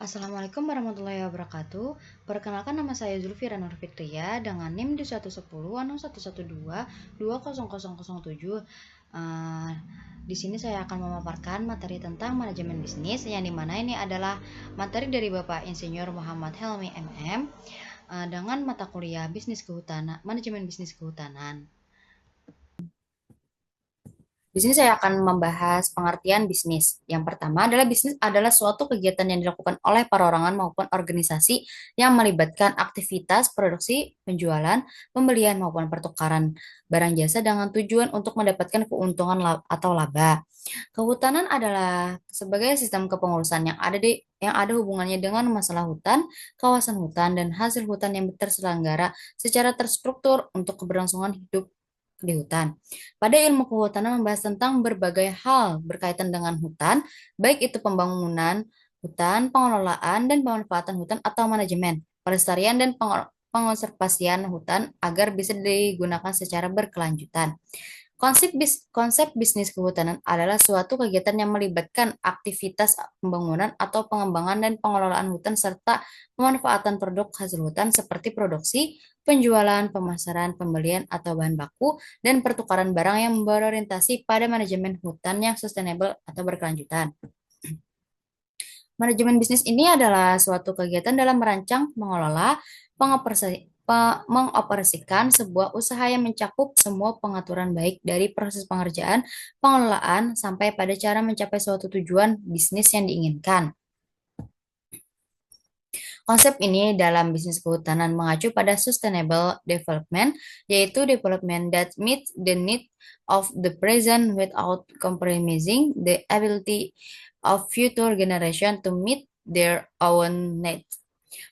Assalamualaikum warahmatullahi wabarakatuh. Perkenalkan nama saya Zulfira Nurfitria dengan NIM di 110 di sini saya akan memaparkan materi tentang manajemen bisnis yang dimana ini adalah materi dari Bapak Insinyur Muhammad Helmi MM dengan mata kuliah manajemen bisnis kehutanan. Di sini saya akan membahas pengertian bisnis. Yang pertama adalah bisnis adalah suatu kegiatan yang dilakukan oleh perorangan maupun organisasi yang melibatkan aktivitas produksi, penjualan, pembelian maupun pertukaran barang jasa dengan tujuan untuk mendapatkan keuntungan atau laba. Kehutanan adalah sebagai sistem kepengurusan yang ada hubungannya dengan masalah hutan, kawasan hutan, dan hasil hutan yang terselenggara secara terstruktur untuk keberlangsungan hidup di hutan. Pada ilmu kehutanan membahas tentang berbagai hal berkaitan dengan hutan, baik itu pembangunan hutan, pengelolaan dan pemanfaatan hutan atau manajemen, pelestarian dan pengonservasian hutan agar bisa digunakan secara berkelanjutan. Konsep bisnis kehutanan adalah suatu kegiatan yang melibatkan aktivitas pembangunan atau pengembangan dan pengelolaan hutan serta pemanfaatan produk hasil hutan seperti produksi, penjualan, pemasaran, pembelian atau bahan baku, dan pertukaran barang yang berorientasi pada manajemen hutan yang sustainable atau berkelanjutan. Manajemen bisnis ini adalah suatu kegiatan dalam merancang, mengelola, mengoperasikan sebuah usaha yang mencakup semua pengaturan baik dari proses pengerjaan, pengelolaan, sampai pada cara mencapai suatu tujuan bisnis yang diinginkan. Konsep ini dalam bisnis kehutanan mengacu pada sustainable development, yaitu development that meets the need of the present without compromising the ability of future generation to meet their own needs.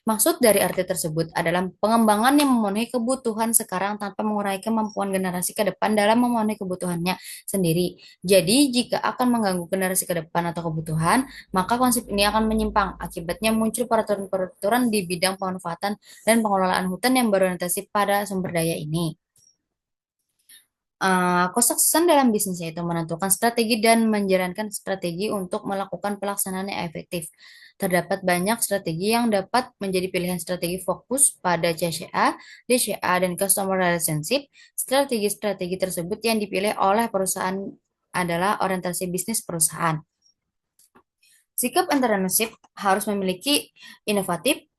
Maksud dari arti tersebut adalah pengembangan yang memenuhi kebutuhan sekarang tanpa mengurangi kemampuan generasi ke depan dalam memenuhi kebutuhannya sendiri. Jadi, jika akan mengganggu generasi ke depan atau kebutuhan, maka konsep ini akan menyimpang. Akibatnya muncul peraturan-peraturan di bidang pemanfaatan dan pengelolaan hutan yang berorientasi pada sumber daya ini. Kesuksesan dalam bisnis yaitu menentukan strategi dan menjalankan strategi untuk melakukan pelaksanaan yang efektif. Terdapat banyak strategi yang dapat menjadi pilihan strategi fokus pada CCA, DCA, dan Customer Relationship. Strategi-strategi tersebut yang dipilih oleh perusahaan adalah orientasi bisnis perusahaan. Sikap entrepreneurship harus memiliki inovatif,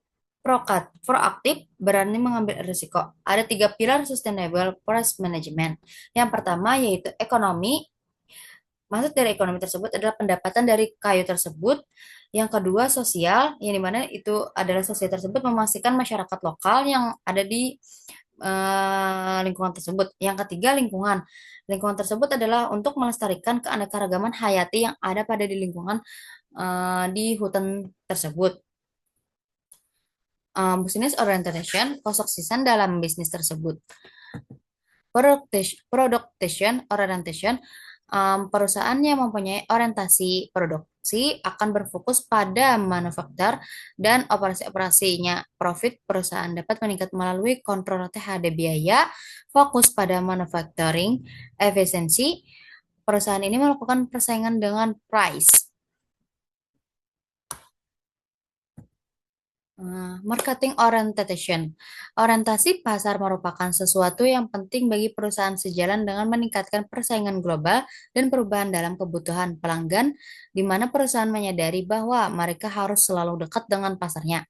proaktif, berani mengambil risiko. Ada 3 pilar sustainable forest management. Yang pertama yaitu ekonomi. Maksud dari ekonomi tersebut adalah pendapatan dari kayu tersebut. Yang kedua sosial, yang dimana itu adalah sosial tersebut memastikan masyarakat lokal yang ada di lingkungan tersebut. Yang ketiga lingkungan. Lingkungan tersebut adalah untuk melestarikan keanekaragaman hayati yang ada pada di lingkungan di hutan tersebut. Business orientation, kesuksesan dalam bisnis tersebut. Production orientation, perusahaan yang mempunyai orientasi produksi akan berfokus pada manufaktur dan operasi-operasinya. Profit perusahaan dapat meningkat melalui kontrol THD biaya, fokus pada manufacturing, efisiensi. Perusahaan ini melakukan persaingan dengan price. Marketing orientation. Orientasi pasar merupakan sesuatu yang penting bagi perusahaan sejalan dengan meningkatkan persaingan global dan perubahan dalam kebutuhan pelanggan, di mana perusahaan menyadari bahwa mereka harus selalu dekat dengan pasarnya.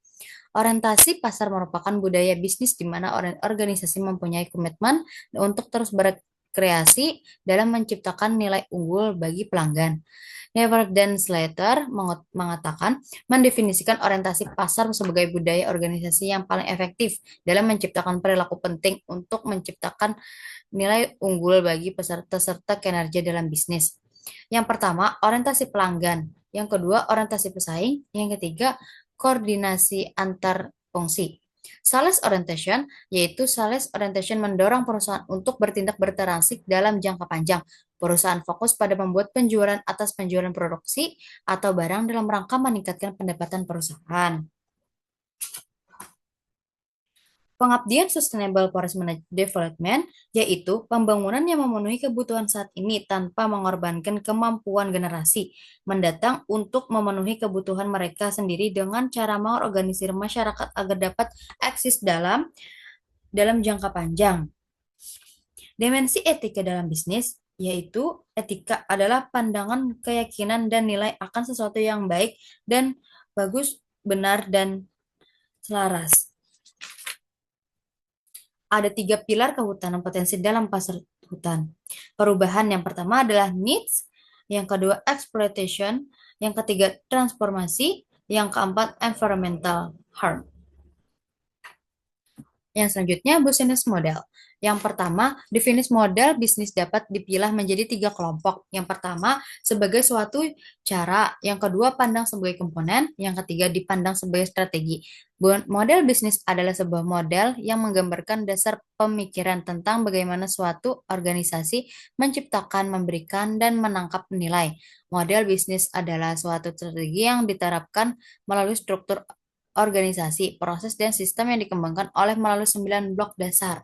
Orientasi pasar merupakan budaya bisnis di mana organisasi mempunyai komitmen untuk terus berkreasi dalam menciptakan nilai unggul bagi pelanggan. Never Dan Slater mengatakan, mendefinisikan orientasi pasar sebagai budaya organisasi yang paling efektif dalam menciptakan perilaku penting untuk menciptakan nilai unggul bagi peserta kinerja dalam bisnis. Yang pertama, orientasi pelanggan. Yang kedua, orientasi pesaing. Yang ketiga, koordinasi antar fungsi. Sales orientation, yaitu sales orientation mendorong perusahaan untuk bertindak bertransaksi dalam jangka panjang. Perusahaan fokus pada membuat penjualan atas penjualan produksi atau barang dalam rangka meningkatkan pendapatan perusahaan. Pengabdian Sustainable Forest Development yaitu pembangunan yang memenuhi kebutuhan saat ini tanpa mengorbankan kemampuan generasi mendatang untuk memenuhi kebutuhan mereka sendiri dengan cara mengorganisir masyarakat agar dapat eksis dalam jangka panjang. Dimensi etika dalam bisnis yaitu etika adalah pandangan, keyakinan, dan nilai akan sesuatu yang baik dan bagus, benar, dan selaras. Ada 3 pilar kehutanan potensi dalam pasar hutan. Perubahan yang pertama adalah needs, yang kedua exploitation, yang ketiga transformasi, yang keempat environmental harm. Yang selanjutnya, business model. Yang pertama, definisi model bisnis dapat dipilah menjadi 3 kelompok. Yang pertama, sebagai suatu cara. Yang kedua, pandang sebagai komponen. Yang ketiga, dipandang sebagai strategi. Model bisnis adalah sebuah model yang menggambarkan dasar pemikiran tentang bagaimana suatu organisasi menciptakan, memberikan, dan menangkap nilai. Model bisnis adalah suatu strategi yang diterapkan melalui struktur organisasi, proses, dan sistem yang dikembangkan oleh melalui 9 blok dasar.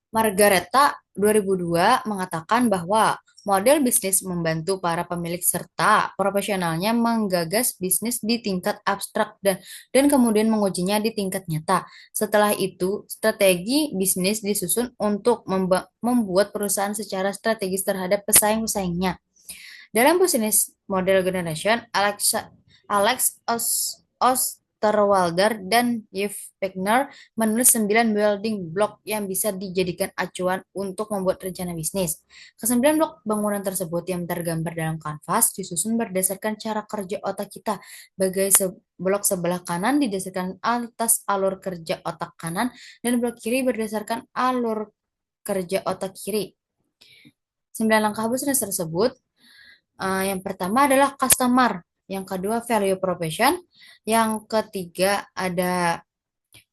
Margareta 2002 mengatakan bahwa model bisnis membantu para pemilik serta profesionalnya menggagas bisnis di tingkat abstrak dan kemudian mengujinya di tingkat nyata. Setelah itu, strategi bisnis disusun untuk membuat perusahaan secara strategis terhadap pesaing-pesaingnya. Dalam bisnis model generation, Alex Osterwalder dan Yves Wegner menulis 9 building block yang bisa dijadikan acuan untuk membuat rencana bisnis. Kesembilan blok bangunan tersebut yang tergambar dalam kanvas disusun berdasarkan cara kerja otak kita. Blok sebelah kanan didasarkan atas alur kerja otak kanan dan blok kiri berdasarkan alur kerja otak kiri. 9 langkah bisnis tersebut yang pertama adalah customer, yang kedua value proposition, yang ketiga ada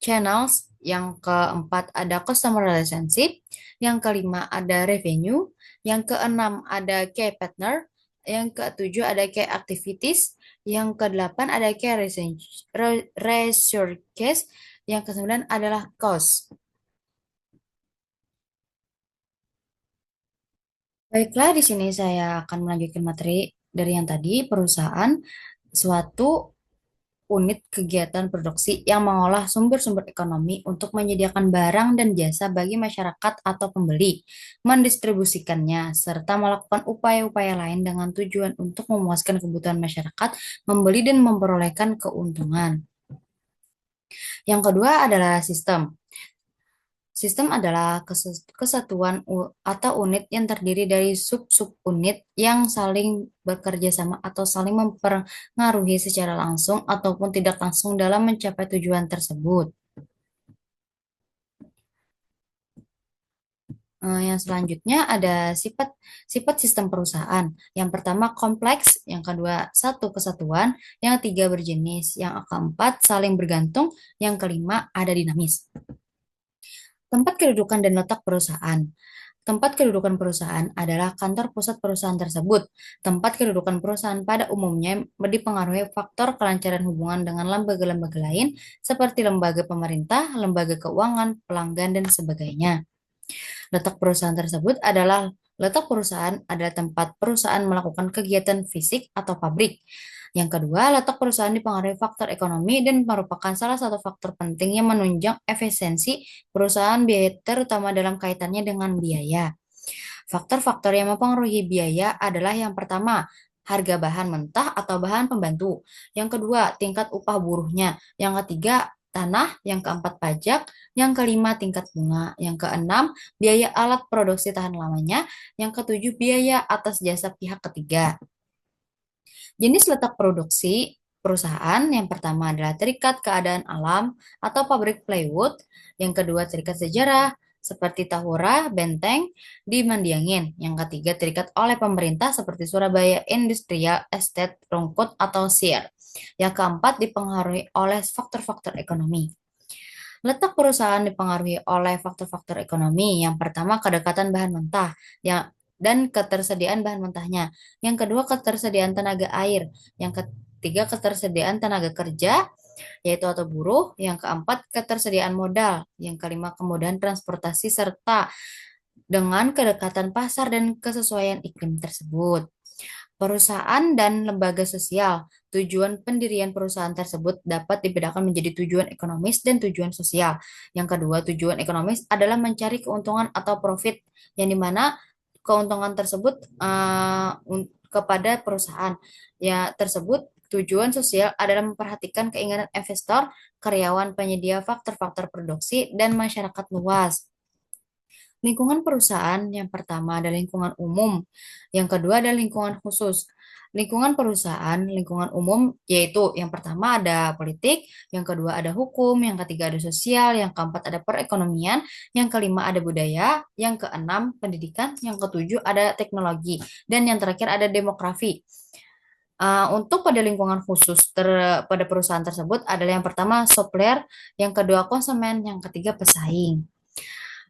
channels, yang keempat ada customer relationship, yang kelima ada revenue, yang keenam ada key partner, yang ketujuh ada key activities, yang kedelapan ada key resources, yang kesembilan adalah cost. Baiklah, di sini saya akan melanjutkan materi dari yang tadi, perusahaan, suatu unit kegiatan produksi yang mengolah sumber-sumber ekonomi untuk menyediakan barang dan jasa bagi masyarakat atau pembeli, mendistribusikannya, serta melakukan upaya-upaya lain dengan tujuan untuk memuaskan kebutuhan masyarakat, membeli dan memperolehkan keuntungan. Yang kedua adalah sistem. Sistem adalah kesatuan atau unit yang terdiri dari sub-sub-unit yang saling bekerja sama atau saling mempengaruhi secara langsung ataupun tidak langsung dalam mencapai tujuan tersebut. Yang selanjutnya ada sifat sistem perusahaan. Yang pertama kompleks, yang kedua satu kesatuan, yang ketiga berjenis, yang keempat saling bergantung, yang kelima ada dinamis. Tempat kedudukan dan letak perusahaan. Tempat kedudukan perusahaan adalah kantor pusat perusahaan tersebut. Tempat kedudukan perusahaan pada umumnya dipengaruhi faktor kelancaran hubungan dengan lembaga-lembaga lain seperti lembaga pemerintah, lembaga keuangan, pelanggan, dan sebagainya. Letak perusahaan tersebut adalah Letak perusahaan adalah tempat perusahaan melakukan kegiatan fisik atau pabrik. Yang kedua, letak perusahaan dipengaruhi faktor ekonomi dan merupakan salah satu faktor penting yang menunjang efisiensi perusahaan biaya terutama dalam kaitannya dengan biaya. Faktor-faktor yang mempengaruhi biaya adalah yang pertama, harga bahan mentah atau bahan pembantu. Yang kedua, tingkat upah buruhnya. Yang ketiga, tanah. Yang keempat, pajak. Yang kelima, tingkat bunga. Yang keenam, biaya alat produksi tahan lamanya. Yang ketujuh, biaya atas jasa pihak ketiga. Jenis letak produksi perusahaan yang pertama adalah terikat keadaan alam atau pabrik plywood. Yang kedua, terikat sejarah seperti Tahura, Benteng, di Mandiangin. Yang ketiga, terikat oleh pemerintah seperti Surabaya Industrial Estate, Rungkut, atau SIR. Yang keempat, dipengaruhi oleh faktor-faktor ekonomi. Letak perusahaan dipengaruhi oleh faktor-faktor ekonomi. Yang pertama, kedekatan bahan mentah dan ketersediaan bahan mentahnya. Yang kedua, ketersediaan tenaga air. Yang ketiga, ketersediaan tenaga kerja. yaitu atau buruh. Yang keempat, ketersediaan modal. Yang kelima, kemudahan transportasi serta dengan kedekatan pasar dan kesesuaian iklim tersebut. Perusahaan dan lembaga sosial. Tujuan pendirian perusahaan tersebut dapat dibedakan menjadi tujuan ekonomis dan tujuan sosial. Yang kedua, tujuan ekonomis adalah mencari keuntungan atau profit, yang dimana keuntungan tersebut kepada perusahaan. Ya, tersebut tujuan sosial adalah memperhatikan keinginan investor, karyawan, penyedia, faktor-faktor produksi, dan masyarakat luas. Lingkungan perusahaan yang pertama adalah lingkungan umum, yang kedua adalah lingkungan khusus. Lingkungan perusahaan, lingkungan umum yaitu yang pertama ada politik, yang kedua ada hukum, yang ketiga ada sosial, yang keempat ada perekonomian, yang kelima ada budaya, yang keenam pendidikan, yang ketujuh ada teknologi, dan yang terakhir ada demografi. Untuk pada lingkungan khusus pada perusahaan tersebut adalah yang pertama supplier, yang kedua konsumen, yang ketiga pesaing.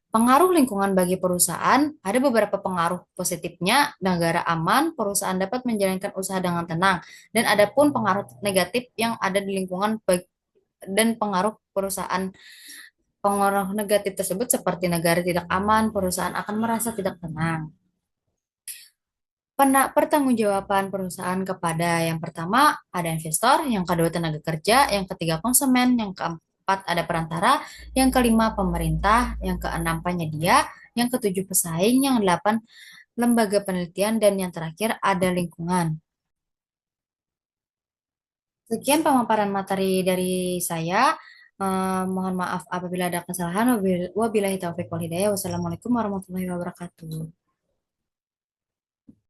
Pengaruh lingkungan bagi perusahaan, ada beberapa pengaruh positifnya, negara aman, perusahaan dapat menjalankan usaha dengan tenang, dan ada pun pengaruh negatif yang ada di lingkungan dan pengaruh perusahaan. Pengaruh negatif tersebut seperti negara tidak aman, perusahaan akan merasa tidak tenang. Pertanggungjawaban perusahaan kepada yang pertama ada investor, yang kedua tenaga kerja, yang ketiga konsumen, yang keempat ada perantara, yang kelima pemerintah, yang keenam penyedia, yang ketujuh pesaing, yang delapan lembaga penelitian, dan yang terakhir ada lingkungan. Sekian pemaparan materi dari saya. Mohon maaf apabila ada kesalahan. Wabillahi taufiq wal hidayah. Wassalamualaikum warahmatullahi wabarakatuh.